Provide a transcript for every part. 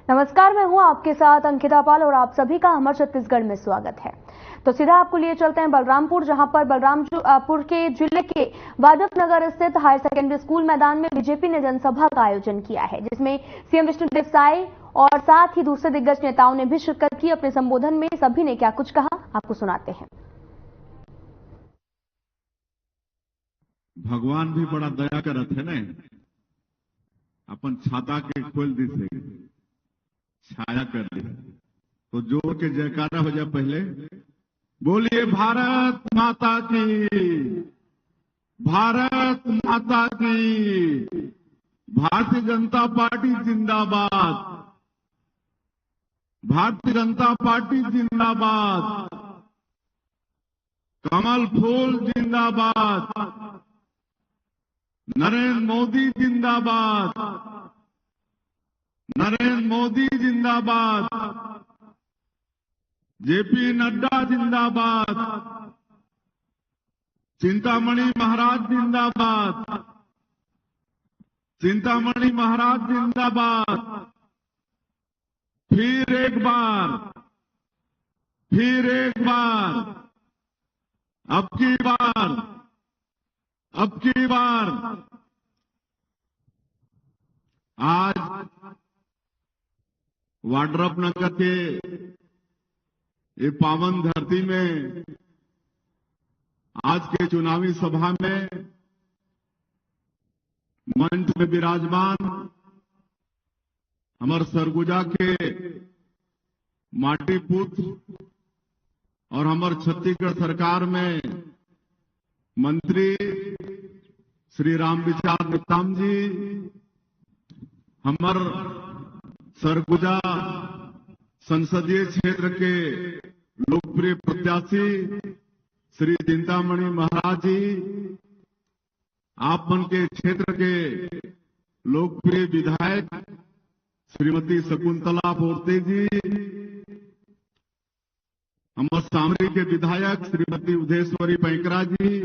नमस्कार, मैं हूं आपके साथ अंकिता पाल और आप सभी का हमारे छत्तीसगढ़ में स्वागत है। तो सीधा आपको लिए चलते हैं बलरामपुर, जहां पर बलरामपुर के जिले के वाजफ नगर स्थित हायर सेकेंडरी स्कूल मैदान में बीजेपी ने जनसभा का आयोजन किया है, जिसमें सीएम विष्णुदेव साय और साथ ही दूसरे दिग्गज नेताओं ने भी शिरकत की। अपने संबोधन में सभी ने क्या कुछ कहा, आपको सुनाते हैं। भगवान भी बड़ा दया करत है न, अपन छाता के खोल दी से छाया कर दी, तो जोर के जयकारा हो जाए। पहले बोलिए भारत माता की, भारत माता की, भारतीय जनता पार्टी जिंदाबाद, भारतीय जनता पार्टी जिंदाबाद, कमल फूल जिंदाबाद, नरेंद्र मोदी जिंदाबाद, नरेंद्र मोदी जिंदाबाद, जेपी नड्डा जिंदाबाद, चिंतामणि महाराज जिंदाबाद, चिंतामणि महाराज जिंदाबाद। फिर एक बार, अब की बार आज वाड्रप नगर के ये पावन धरती में आज के चुनावी सभा में मंच में विराजमान हमारे सरगुजा के माटी पुत्र और हमारे छत्तीसगढ़ सरकार में मंत्री श्री रामविचार नेताम जी, हमार सरगुजा संसदीय क्षेत्र के लोकप्रिय प्रत्याशी श्री चिंतामणि महाराज जी, आप मन के क्षेत्र के लोकप्रिय विधायक श्रीमती शकुंतला बोर्ते जी, हमारे सामरी के विधायक श्रीमती उदयेश्वरी पैंकरा जी,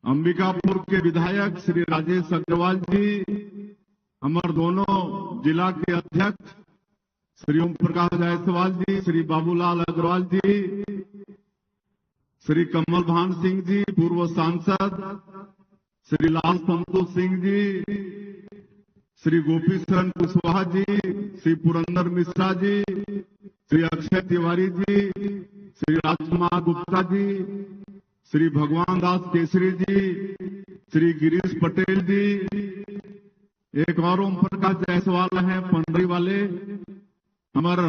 अंबिकापुर के विधायक श्री राजेश अग्रवाल जी, हमारे दोनों जिला के अध्यक्ष श्री ओम प्रकाश जायसवाल जी, श्री बाबूलाल अग्रवाल जी, श्री कमल भान सिंह जी पूर्व सांसद, श्री लाल संतोष सिंह जी, श्री गोपी शरण कुशवाहा जी, श्री पुरंदर मिश्रा जी, श्री अक्षय तिवारी जी, श्री राजकुमार गुप्ता जी, श्री भगवान दास केसरी जी, श्री गिरीश पटेल जी, एक और ओम प्रकाश जायसवाल हैं पंडरी वाले, हमारे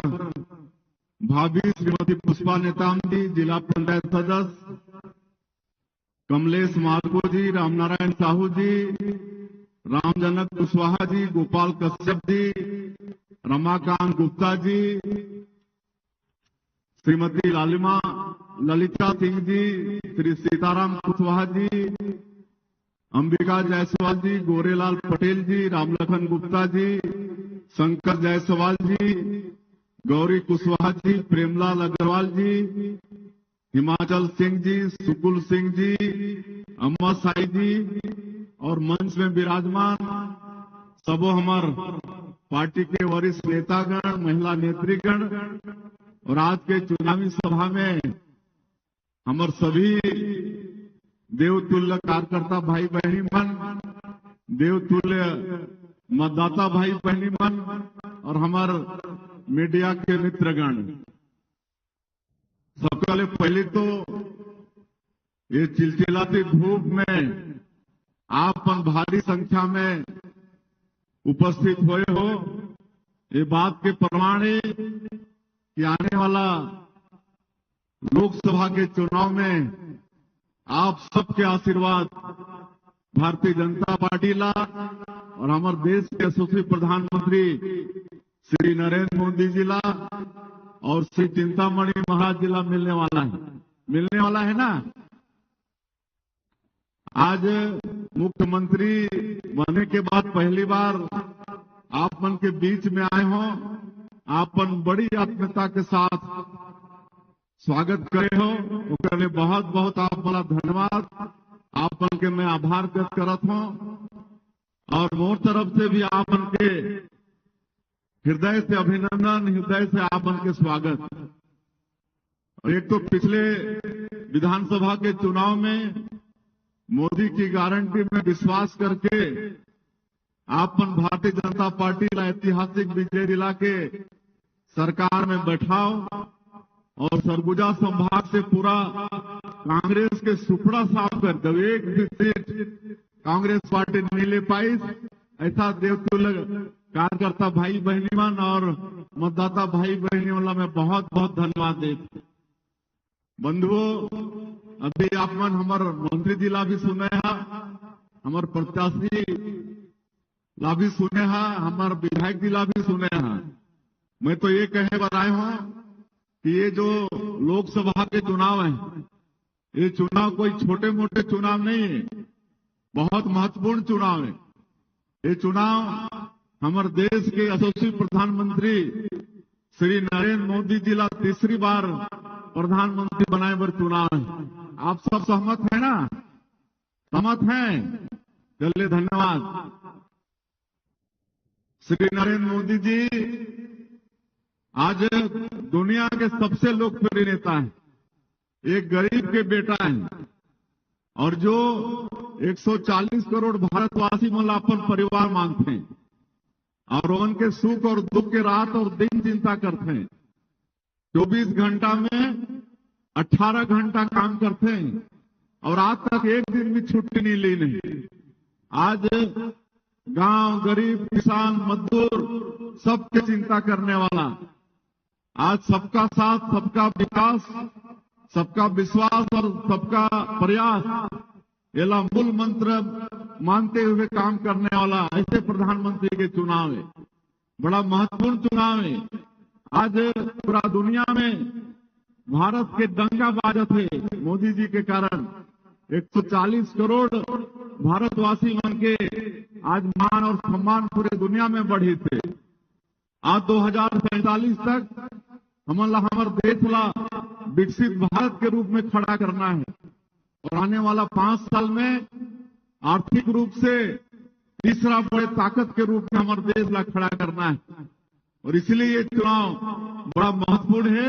भाभी श्रीमती पुष्पा नेताम जी, जिला पंचायत सदस्य कमलेश मालको जी, रामनारायण साहू जी, रामजनक कुशवाहा जी, गोपाल कश्यप जी, रमाकांत गुप्ता जी, श्रीमती ललिता सिंह जी, श्री सीताराम कुशवाहा जी, अंबिका जायसवाल जी, गोरेलाल पटेल जी, रामलखन गुप्ता जी, शंकर जायसवाल जी, गौरी कुशवाहा जी, प्रेमलाल अग्रवाल जी, हिमाचल सिंह जी, सुकुल सिंह जी, अम्मा साई जी और मंच में विराजमान सबो हमार पार्टी के वरिष्ठ नेतागण, महिला नेत्रीगण और आज के चुनावी सभा में हमार सभी देवतुल्य कार्यकर्ता भाई बहनी मन, देवतुल्य मतदाता भाई बहनी मन और हमार मीडिया के मित्रगण, सबसे पहले तो ये चिलचिलाती धूप में आप भारी संख्या में उपस्थित हुए हो, ये बात के प्रमाण है कि आने वाला लोकसभा के चुनाव में आप सबके आशीर्वाद भारतीय जनता पार्टी ला और हमारे देश के यशस्वी प्रधानमंत्री श्री नरेंद्र मोदी जी ला और श्री चिंतामणि महाराज जी ला मिलने वाला है ना। आज मुख्यमंत्री बनने के बाद पहली बार आप मन के बीच में आए हो, आपन बड़ी आत्मीयता के साथ स्वागत करे हो, उसके लिए बहुत बहुत आप वाला धन्यवाद। आप मन के मैं आभार व्यक्त करत हूं और मोर तरफ से भी आप मन के हृदय से अभिनंदन, हृदय से आपन के स्वागत। और एक तो पिछले विधानसभा के चुनाव में मोदी की गारंटी में विश्वास करके आपन भारतीय जनता पार्टी का ऐतिहासिक विजय दिला के सरकार में बैठाओ और सरगुजा संभाग से पूरा कांग्रेस के सुपड़ा साफ कर दो। एक भी सीट कांग्रेस पार्टी नहीं ले पाई। ऐसा देवतुल्य कार्यकर्ता भाई बहनीमान और मतदाता भाई बहनी वाला मैं बहुत बहुत धन्यवाद देता। बंधुओं, अभी आप मन हमार मंत्री जी ला भी सुने हा, हमार प्रत्याशी ला भी सुने हा, हमार विधायक जी ला भी सुने हा। मैं तो ये कहे बताए हूं कि ये जो लोकसभा के चुनाव है, ये चुनाव कोई छोटे मोटे चुनाव नहीं है, बहुत महत्वपूर्ण चुनाव है। ये चुनाव हमारे देश के यशस्वी प्रधानमंत्री श्री नरेंद्र मोदी जी ला तीसरी बार प्रधानमंत्री बनाए पर चुनाव है। आप सब सहमत है ना? सहमत हैं? चलिए, धन्यवाद। श्री नरेंद्र मोदी जी आज दुनिया के सबसे लोकप्रिय नेता हैं। एक गरीब के बेटा हैं और जो 140 करोड़ भारतवासी मतलब अपन परिवार मानते हैं और उनके सुख और दुख के रात और दिन चिंता करते हैं। 24 घंटा में 18 घंटा काम करते हैं और आज तक एक दिन भी छुट्टी नहीं ली नहीं। आज गांव, गरीब, किसान, मजदूर सबके चिंता करने वाला, आज सबका साथ, सबका विकास, सबका विश्वास और सबका प्रयास ये मूल मंत्र मानते हुए काम करने वाला ऐसे प्रधानमंत्री के चुनाव है। बड़ा महत्वपूर्ण चुनाव है। आज पूरा दुनिया में भारत के डंका बाजत है मोदी जी के कारण। 140 करोड़ भारतवासी मन के आज मान और सम्मान पूरे दुनिया में बढ़ी थे। आज 2047 तक हमारे देश ला विकसित भारत के रूप में खड़ा करना है और आने वाला 5 साल में आर्थिक रूप से तीसरा बड़े ताकत के रूप में हमारे देश ला खड़ा करना है। और इसलिए ये चुनाव बड़ा महत्वपूर्ण है।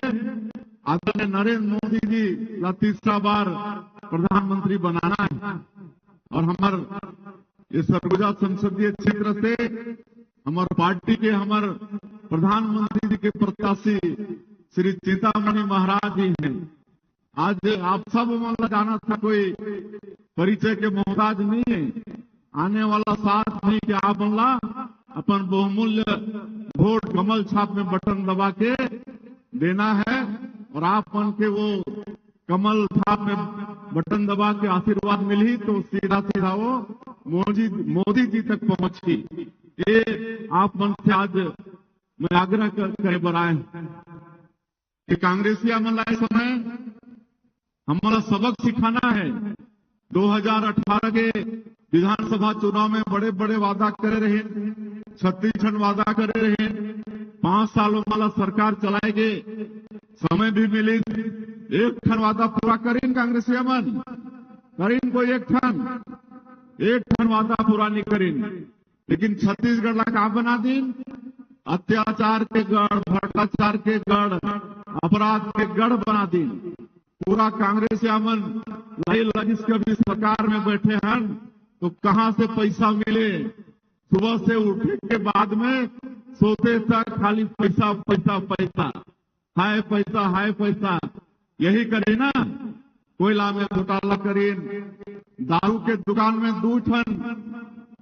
आदरणीय नरेंद्र मोदी जी ला तीसरा बार प्रधानमंत्री बनाना है और हमारे ये सरगुजा संसदीय क्षेत्र से हमारे पार्टी के हमारे प्रधानमंत्री जी के प्रत्याशी श्री चिंतामणि महाराज जी हैं। आज आप सब मतलब जाना था, कोई परिचय के मोहताज नहीं है। आने वाला साथ नहीं कि आप मला अपन बहुमूल्य वोट कमल छाप में बटन दबा के देना है और आप मन के वो कमल छाप में बटन दबा के आशीर्वाद मिली तो सीधा सीधा वो मोदी जी तक पहुंची। ये आप मन से आज मैं आग्रह करे बनाए कि कांग्रेसिया मन लाए समय हमारा सबक सिखाना है। 2018 के विधानसभा चुनाव में बड़े बड़े वादा करे रहे, 36 वादा करे रहे, 5 सालों वाला सरकार चलाएंगे, समय भी मिली, एक ठन वादा पूरा करें कांग्रेसिया मन करें, कोई एक ठन वादा पूरा नहीं करें। लेकिन छत्तीसगढ़ ला का बना दिन अत्याचार के गढ़, भ्रष्टाचार के गढ़, अपराध के गढ़ बना दिन। पूरा कांग्रेस यामन लाई लगिस के भी सरकार में बैठे हैं तो कहां से पैसा मिले? सुबह से उठने के बाद में सोते तक खाली पैसा पैसा पैसा, हाय पैसा हाय पैसा, यही करे ना। कोयला में घोटाला करें, दारू के दुकान में 2 ठन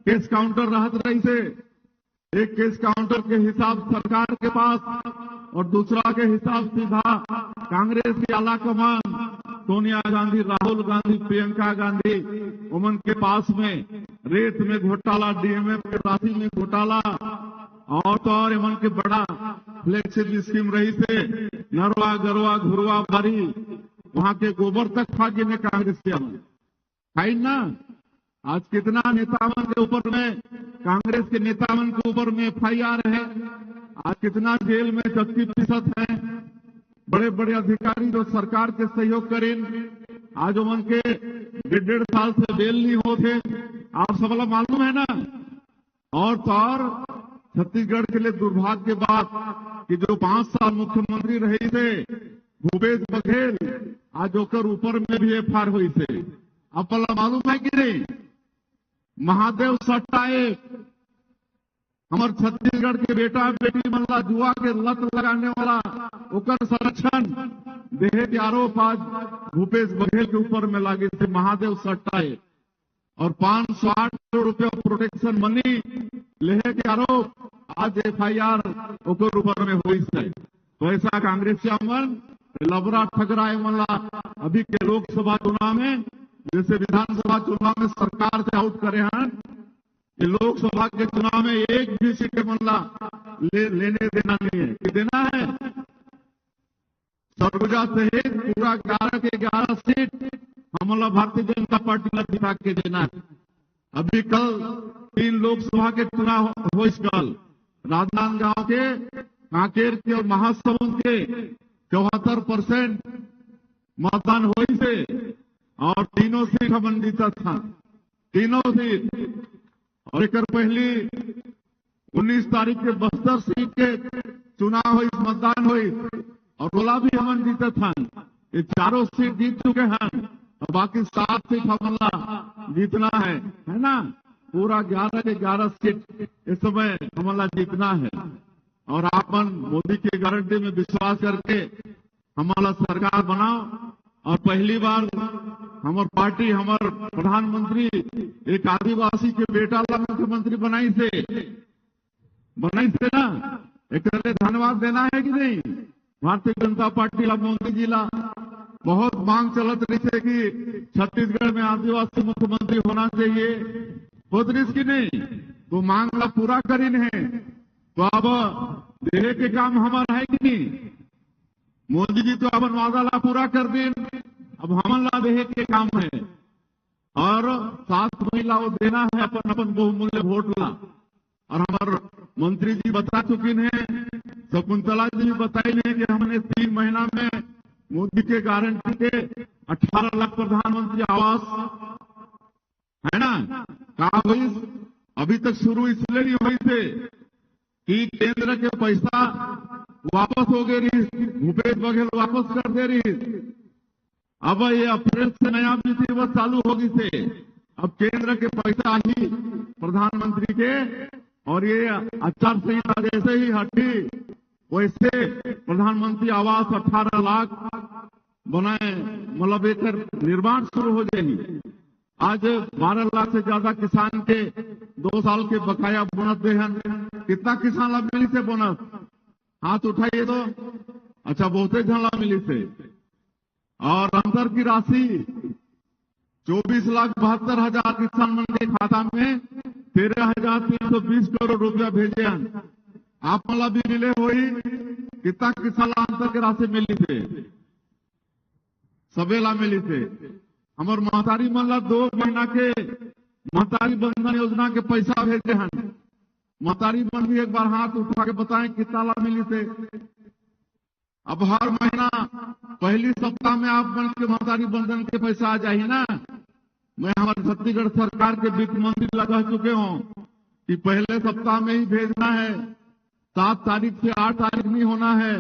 केस काउंटर रहत रही से, एक केस काउंटर के हिसाब सरकार के पास और दूसरा के हिसाब सीधा कांग्रेस की आला कमान सोनिया गांधी, राहुल गांधी, प्रियंका गांधी उमन के पास में रेत में घोटाला, डीएमएफ के राशि में घोटाला और तो और इमन के बड़ा फ्लैगशिप स्कीम रही से नरवा गरवा घुरवा बारी वहां के गोबर तक खा गिने कांग्रेस के खाई ना। आज कितना नेतावन के ऊपर में, कांग्रेस के नेतावन के ऊपर में FIR है। आज कितना जेल में 33% है। बड़े बड़े अधिकारी जो सरकार के सहयोग करें, आज उमन के 1.5 साल से बेल नहीं होते, आप सबला मालूम है ना। और तो और छत्तीसगढ़ के लिए दुर्भाग्य की बात कि जो 5 साल मुख्यमंत्री रहे थे भूपेश बघेल, आज होकर ऊपर में भी एफआईआर हुई थे। आपको मालूम है कि नहीं? महादेव सट्टा हमारे छत्तीसगढ़ के बेटा बेटी मल्ला जुआ के लत लगाने वाला ओकर संरक्षण देहे के आरोप आज भूपेश बघेल के ऊपर में लागे थे। महादेव सट्टा और 508 करोड़ रुपया प्रोटेक्शन मनी लेहे के आरोप आज एफआईआर ओकर ऊपर में हुई है। तो ऐसा कांग्रेसिया मन लबरा ठगराए मल्ला अभी के लोकसभा चुनाव में जैसे विधानसभा चुनाव में सरकार से आउट करे हैं, ये लोकसभा के चुनाव में एक भी सीट मल्ला लेने देना नहीं है। कि देना है सरगुजा सहित पूरा 11 के 11 सीट हमला भारतीय जनता पार्टी ने जिता के देना है। अभी कल 3 लोकसभा के चुनाव हो कल राजनांदगांव के, कांकेर के और महासमुंद के 74% मतदान हुई से और तीनों सीट हमन जीता था, तीनों सीट। और एक पहली 19 तारीख के बस्तर सीट के चुनाव हुई, मतदान हुई और बोला भी हमन जीते था। ये चारों सीट जीत चुके हैं और बाकी 7 सीट हमला जीतना है ना। पूरा 11 के 11 सीट इस समय हमला जीतना है और आपन मोदी की गारंटी में विश्वास करके हमारा सरकार बनाओ। और पहली बार हमार पार्टी हमार प्रधानमंत्री एक आदिवासी के बेटा ला मुख्यमंत्री बनाई से ना, एक धन्यवाद देना है कि नहीं? भारतीय जनता पार्टी ला मोदी जी ला बहुत मांग चलत रही थे कि छत्तीसगढ़ में आदिवासी मुख्यमंत्री होना चाहिए, होत रही की नहीं? तो मांग ला पूरा करीन है। तो अब देहे के काम हमारा है कि नहीं? मोदी जी तो अपन वादा ला पूरा कर दिन, अब हमन ला देहे के काम है। और 7 महिला वो देना है अपन अपन बहुमूल्य वोट ला। और हमारे मंत्री जी बता चुकी हैं, शकुंतला जी भी बताई नहीं कि हमने 3 महीना में मोदी के गारंटी के 18 लाख प्रधानमंत्री आवास है ना कहा हुई। अभी तक शुरू इसलिए नहीं हुई थे कि केंद्र के पैसा वापस हो गई रही, भूपेश बघेल वापस कर दे रही। अब ये अप्रैल से नया विधि दिवस चालू होगी थे। अब केंद्र के पैसा ही प्रधानमंत्री के और ये आचार संहिता जैसे ही हटी वैसे प्रधानमंत्री आवास 18 लाख बनाए, मतलब एक निर्माण शुरू हो जाएगी। आज 12 लाख से ज्यादा किसान के 2 साल के बकाया बोनस दे हैं। कितना किसान लाभ मिली से बोनस? हाथ उठाइए तो। अच्छा, बहुते जन लाभ मिली से। और अंतर की राशि 24,72,000 किसान मन के खाता में 13,320 करोड़ रुपया भेजे हैं। आप मला भी मिले हुई कितना किसान अंतर की राशि मिली थे? सबेला मिली थे। हमार महतारी मन ला 2 महीना के महतारी बंधन योजना के पैसा भेजे हैं। महतारी मन भी एक बार हाथ उठा के बताएं कितना लाभ मिली थे। अब हर महीना पहली सप्ताह में आप मन के महतारी बंधन के पैसा आ जाए ना। मैं हमारे छत्तीसगढ़ सरकार के वित्त मंत्री लगा चुके हूं कि पहले सप्ताह में ही भेजना है, 7 तारीख से 8 तारीख नहीं होना है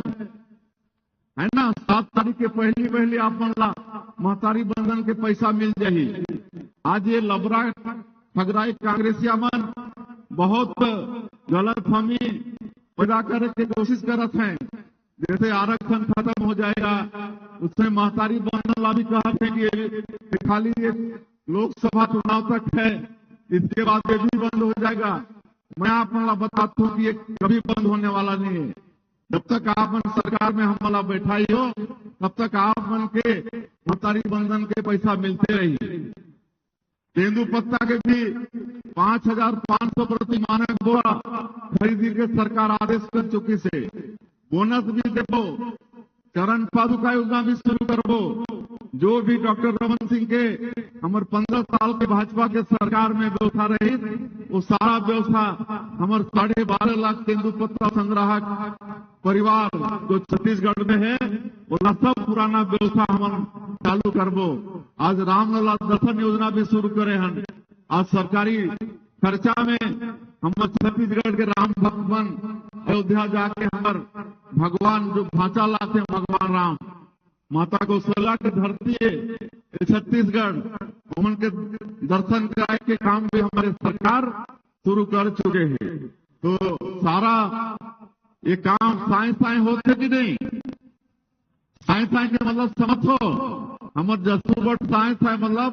ना। 7 तारीख के पहली आप मन ला महतारी बंधन के पैसा मिल जाये। आज ये लबरा ठगराई कांग्रेसिया मन बहुत गलतफहमी पैदा करने की कोशिश करत हैं। जैसे आरक्षण खत्म हो जाएगा उससे महतारी बंधन ला भी कहते हैं कि खाली ये लोकसभा चुनाव तक है, इसके बाद ये भी बंद हो जाएगा। मैं आप मन ला बताता हूं कि ये कभी बंद होने वाला नहीं है। जब तक आप मन सरकार में हम वाला बैठाई हो तब तक आप मन के महतारी बंधन के पैसा मिलते रही। तेंदू पत्ता के भी 5,500 प्रति मानक बोरा खरीदी के सरकार आदेश कर चुकी से। बोनस भी देखो, चरण पादुका योजना भी शुरू करबो। जो भी डॉक्टर रमन सिंह के हमारे 15 साल के भाजपा के सरकार में व्यवस्था रही, वो सारा व्यवस्था हमारे 12.5 लाख तेंदुपत्ता संग्राहक परिवार जो छत्तीसगढ़ में है वो सब पुराना व्यवस्था हम चालू करबो। आज रामलला दर्शन योजना भी शुरू करे हैं। आज सरकारी खर्चा में हमारे छत्तीसगढ़ के राम भगवान अयोध्या जाके हमारे भगवान जो भांचा लाते हैं भगवान राम माता को सला के धरती है छत्तीसगढ़ उनके दर्शन कराए के काम भी हमारे सरकार शुरू कर चुके हैं। तो सारा ये काम साए होते कि नहीं? साए के मतलब समझो हमारे जसूबट साए मतलब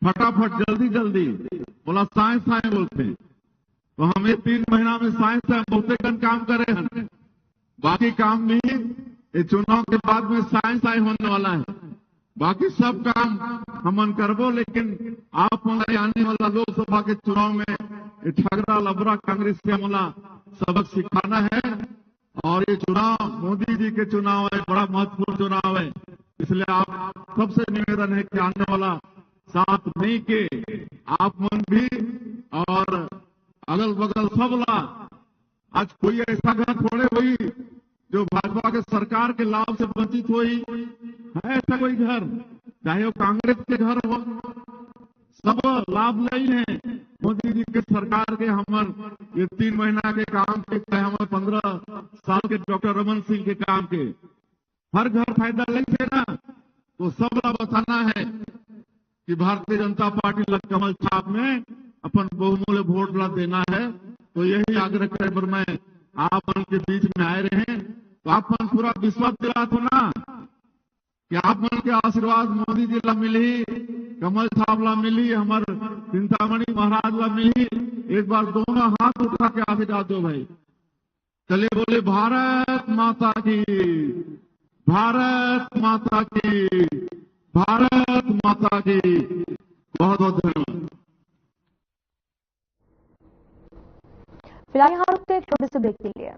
फटाफट जल्दी जल्दी बोला साए बोलते। तो हमें 3 महीना में साए बहुते कन काम करे हैं। बाकी काम भी ये चुनाव के बाद में साए होने वाला है। बाकी सब काम हमन करबो, लेकिन आप आने वाला लोकसभा के चुनाव में ये ठगरा लबरा कांग्रेस से हमारा सबक सिखाना है। और ये चुनाव मोदी जी के चुनाव है, बड़ा महत्वपूर्ण चुनाव है। इसलिए आप सबसे निवेदन है कि आने वाला 7 मई के आप मन भी और अगल बगल सबला आज कोई ऐसा घर थोड़े हुई जो भाजपा के सरकार के लाभ से वंचित हुई है। ऐसा कोई घर चाहे वो कांग्रेस के घर हो, सब लाभ नहीं है मोदी जी के सरकार के। हमारे ये 3 महीना के काम के चाहे हमारे 15 साल के डॉक्टर रमन सिंह के काम के हर घर फायदा नहीं थे ना। तो सब ला बताना है कि भारतीय जनता पार्टी लग कमल छाप में अपन बहुमूल्य वोट ला देना है। तो यही आग्रह करे पर मैं आप उनके बीच में आए रहे। तो आप मन पूरा विश्वास दिला तो ना कि आप मन के आशीर्वाद मोदी जी ला मिली, कमल छाप ला मिली, हमारे चिंतामणि महाराज ला मिली। एक बार दोनों हाथ उठा के आशीर्वाद दो भाई। चलिए बोले भारत माता की, भारत माता की, भारत माता की। बहुत बहुत धन्यवाद। फिलहाल यहाँ रुकते एक छोटे से ब्रेक के लिए।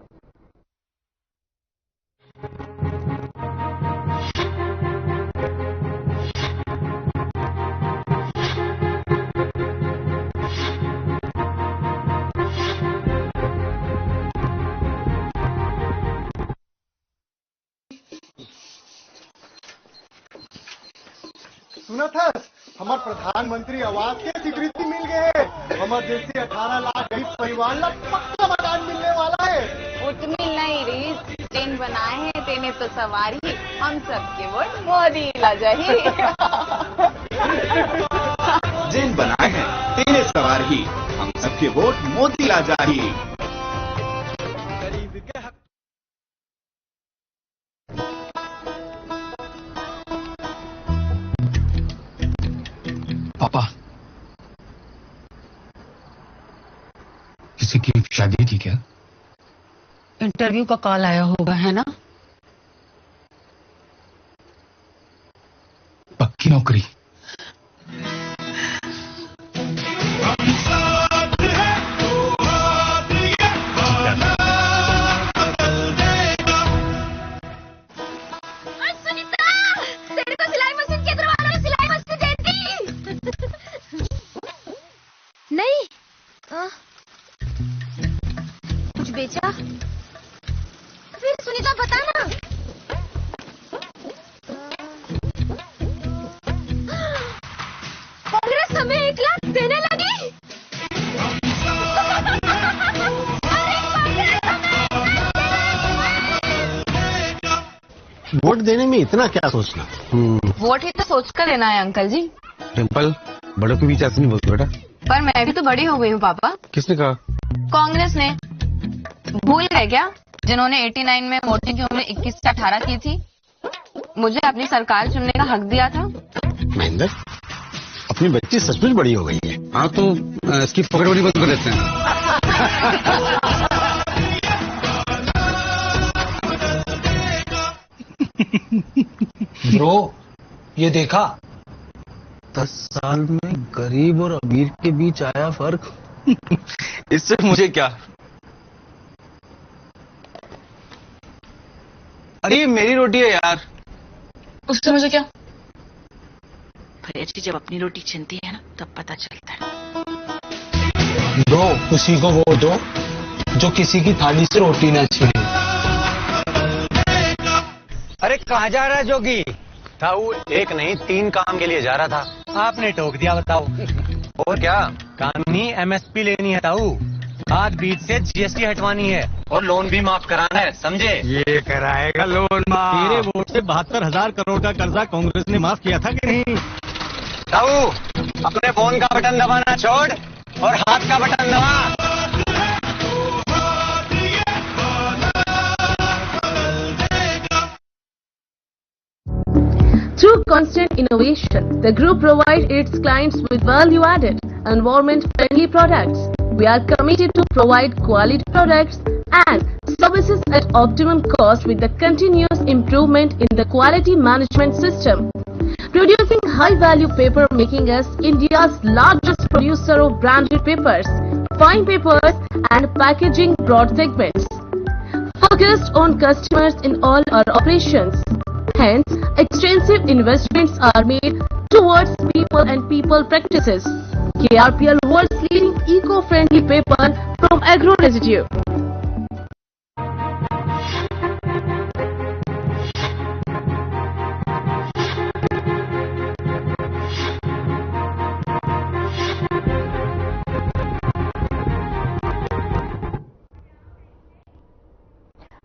सुना था हमारे प्रधानमंत्री आवास के स्वीकृति मिल गए। हमारे जैसे 18 लाख गरीब परिवार ला पक्का मकान मिलने वाला है। उतनी नहीं रीस ट्रेन बनाए हैं तेने तो सवारी हम सबके वोट मोदी ला जाही। जिन बनाए हैं तेने सवारी हम सबके वोट मोदी ला जाही। पापा किसी की शादी थी क्या? इंटरव्यू का कॉल आया होगा, है ना? पक्की नौकरी? कुछ बेचा? फिर सुनीता बता ना। कांग्रेस हमें 1 लाख देने लगी। वोट देने में इतना क्या सोचना? वोट ही तो सोच कर देना है अंकल जी। डिम्पल, बड़ों के बीच ऐसे नहीं बोलते बेटा। पर मैं भी तो बड़ी हो गई हूँ पापा। किसने कहा? कांग्रेस ने। भूल गए क्या जिन्होंने 89 में वोटिंग की उम्र 21 से 18 की थी? मुझे अपनी सरकार चुनने का हक दिया था। महेंद्र, अपनी बच्ची सचमुच बड़ी हो गई है। हाँ तो इसकी पकड़बड़ी बंद कर देते हैं। ब्रो, ये देखा 10 साल में गरीब और अमीर के बीच आया फर्क। इससे मुझे क्या? अरे मेरी रोटी है यार। उससे मुझे क्या? भैया जी जब अपनी रोटी छिनती है ना तब पता चलता है। ब्रो, उसी को वोट दो जो किसी की थाली से रोटी ना छीने। अरे कहाँ जा रहा है जोगी? था वो 1 नहीं 3 काम के लिए जा रहा था। आपने टोक दिया, बताओ। और क्या? कानूनी एमएसपी लेनी है ताऊ, खाद बीज से जीएसटी हटवानी है और लोन भी माफ कराना है, समझे? ये कराएगा लोन माफ। तेरे वोट से 72,000 करोड़ का कर्जा कांग्रेस ने माफ किया था कि नहीं? ताऊ, अपने फोन का बटन दबाना छोड़ और हाथ का बटन दबा। Through constant innovation, the group provides its clients with value-added, environment-friendly products. We are committed to provide quality products and services at optimum cost with the continuous improvement in the quality management system. Producing high-value paper, making us India's largest producer of branded papers, fine papers and packaging broad segments. Focused on customers in all our operations. Hence, extensive investments are made towards people and people practices. KRPL world's leading eco-friendly paper from agro residue.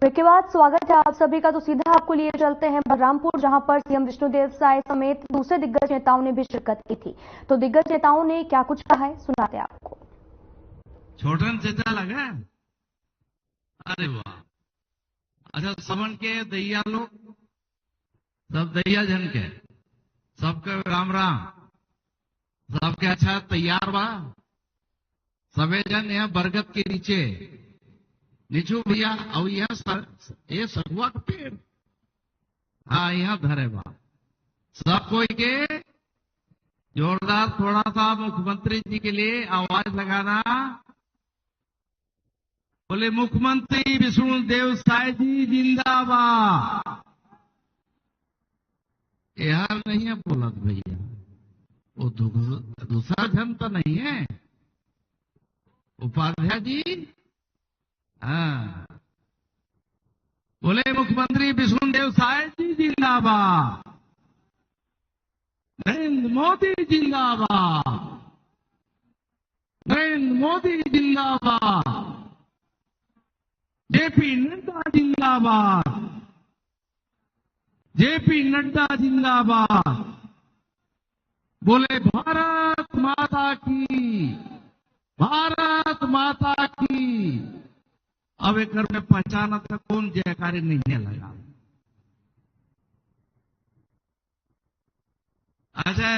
Break के बाद स्वागत है आप सभी का। तो सीधा आपको लिए चलते हैं बलरामपुर, जहां पर सीएम विष्णुदेव साय समेत दूसरे दिग्गज नेताओं ने भी शिरकत की थी। तो दिग्गज नेताओं ने क्या कुछ कहा है, सुनाते हैं आपको। छोटन चेता लगा, अरे वाह, अच्छा समन के दैया लोग सब दैया जन के सबके राम राम, सबके अच्छा तैयार बा, सबे जन यहाँ बरगद के नीचे नीचू भैया, और ये सगुआ का पेड़, हाँ यहाँ धरे बा सब कोई के जोरदार थोड़ा सा मुख्यमंत्री जी के लिए आवाज लगाना। बोले मुख्यमंत्री विष्णुदेव साय जी जिंदाबाद। यार नहीं है बोला भैया, वो दूसरा जन तो नहीं है, उपाध्याय जी। हाँ, बोले मुख्यमंत्री विष्णुदेव साय जी जिंदाबाद, नरेंद्र मोदी जिंदाबाद, नरेंद्र मोदी जिंदाबाद, जेपी नड्डा जिंदाबाद, जेपी नड्डा जिंदाबाद। बोले भारत माता की, भारत माता की। अब एक घर में पहचाना था कौन जयकारी नहीं लगा। अच्छा,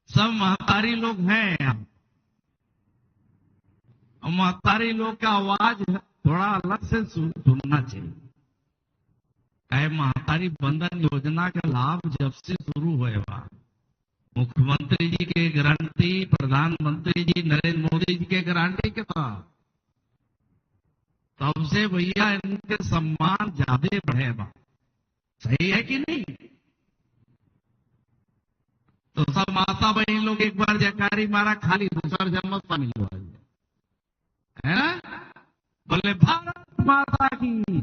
सब महतारी लोग हैं, महतारी लोग का आवाज थोड़ा अलग से सुनना चाहिए। महतारी बंधन योजना का लाभ जब से शुरू हुआ, मुख्यमंत्री जी के गारंटी, प्रधानमंत्री जी नरेंद्र मोदी जी के गारंटी के साथ, तब से भैया इनके सम्मान ज्यादा बढ़े बा। सही है कि नहीं? तो सब माता बहन लोग एक बार जयकारी मारा, खाली दूसरा जन्म शामिल हुआ है ना। बोले भारत माता की,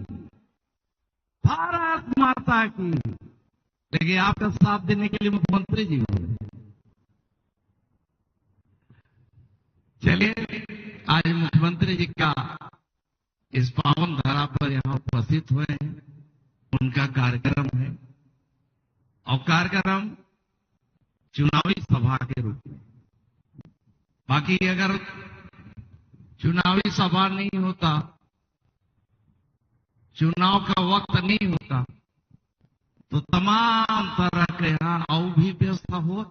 भारत माता की। देखिए आपका साथ देने के लिए मुख्यमंत्री जी हुए। चलिए, आज मुख्यमंत्री जी का इस पावन धरा पर यहाँ उपस्थित हुए हैं, उनका कार्यक्रम है, और कार्यक्रम चुनावी सभा के रूप में। बाकी अगर चुनावी सभा नहीं होता, चुनाव का वक्त नहीं होता, तो तमाम तरह के यहाँ और भी व्यवस्था हो।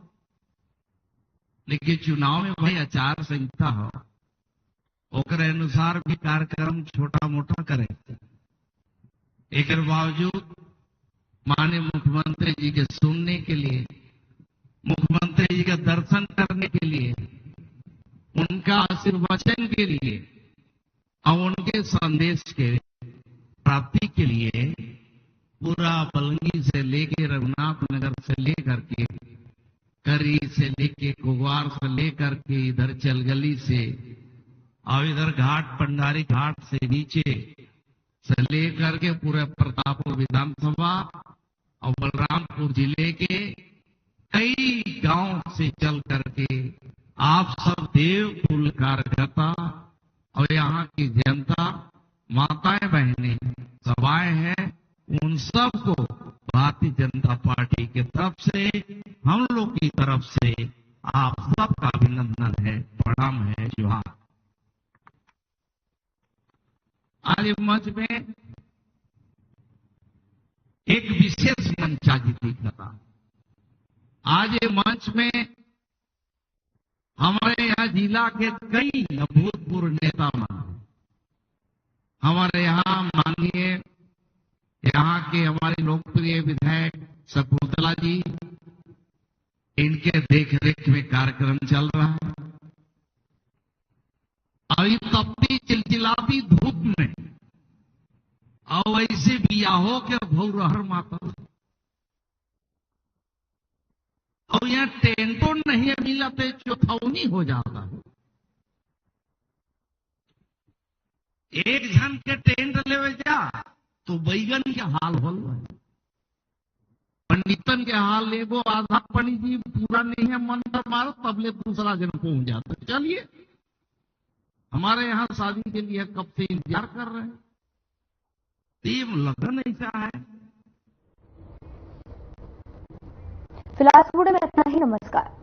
लेकिन चुनाव में भाई आचार संहिता हो, ओकरे अनुसार भी कार्यक्रम छोटा मोटा करे। एक बावजूद माननीय मुख्यमंत्री जी के सुनने के लिए, मुख्यमंत्री जी का दर्शन करने के लिए, उनका आशीर्वचन के लिए और उनके संदेश के प्राप्ति के लिए पूरा बलंगी से लेके रघुनाथ नगर से लेकर के करी से लेके कुगवार से लेकर के इधर चलगली से और इधर घाट पंडारी घाट से नीचे से लेकर के पूरे प्रतापपुर विधानसभा और बलरामपुर जिले के कई गांव से चल करके आप सब देव तुल्य कार्यकर्ता और यहाँ की जनता, माताएं बहनें सभाएं हैं, उन सबको भारतीय जनता पार्टी की तरफ से, हम लोग की तरफ से आप सबका अभिनंदन है, प्रणाम है, जोहार। आज इस मंच में एक विशेष मंच आज दिख रहा। आज ये मंच में हमारे यहाँ जिला के कई भूतपूर्व नेता हमारे यहाँ माननीय यहाँ के हमारे लोकप्रिय विधायक शकुंतला जी, इनके देखरेख में कार्यक्रम चल रहा है। अभी तपती चिलचिलाती धूप में और ऐसे बियाहो के भौरहर माता, और यहाँ टेंटो नहीं मिलते, चौथौनी हो जाता है। एक जन के टेंट लेवे जा तो बैगन के हाल हो, पंडितन के हाल लेगो, आधा पंडित जी पूरा नहीं है मंत्र मारो, तबले दूसरा जन पहुंच जाता है। चलिए, हमारे यहाँ शादी के लिए कब से इंतजार कर रहे हैं, टीम लगन ऐसा है। फिलहाल में इतना ही, नमस्कार।